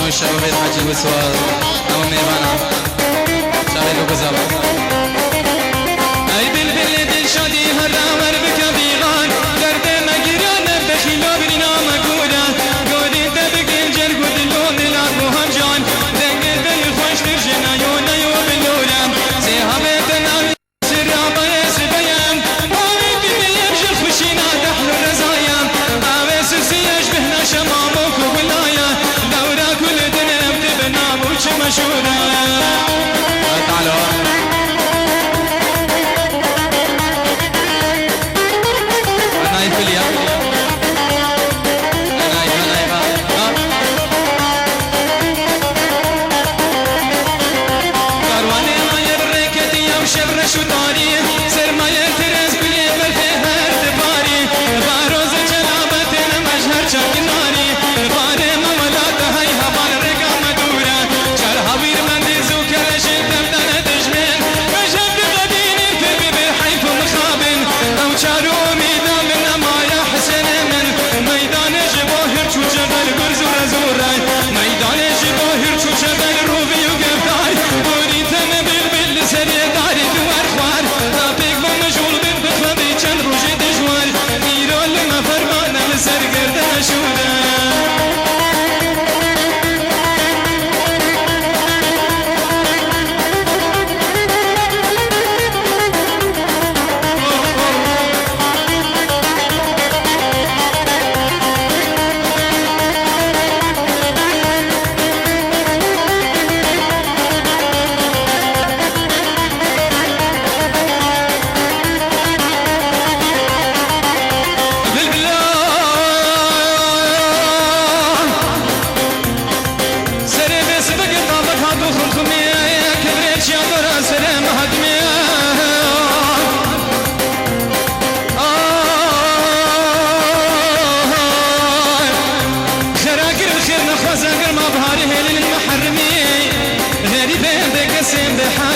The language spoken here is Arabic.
الشباب الحاج الوسوال أمام ميروانا شباب الوكزابة أي بالبل دل شادي هرامر بكبيغان درد مجران بخيلا برنا مكورا قودي تبقين جرق ودلون دلات مهمجان دقر دل خوش ترجنا يونا يوبلورا سيهابتنا سرابا يسبيان آوي ببيب جل خوشينا دحل الرزايا آوي سرسي يشبهنا شماموك وبلايا دورا كل دنيا بتبنا موش مشهورا تعالوا بحال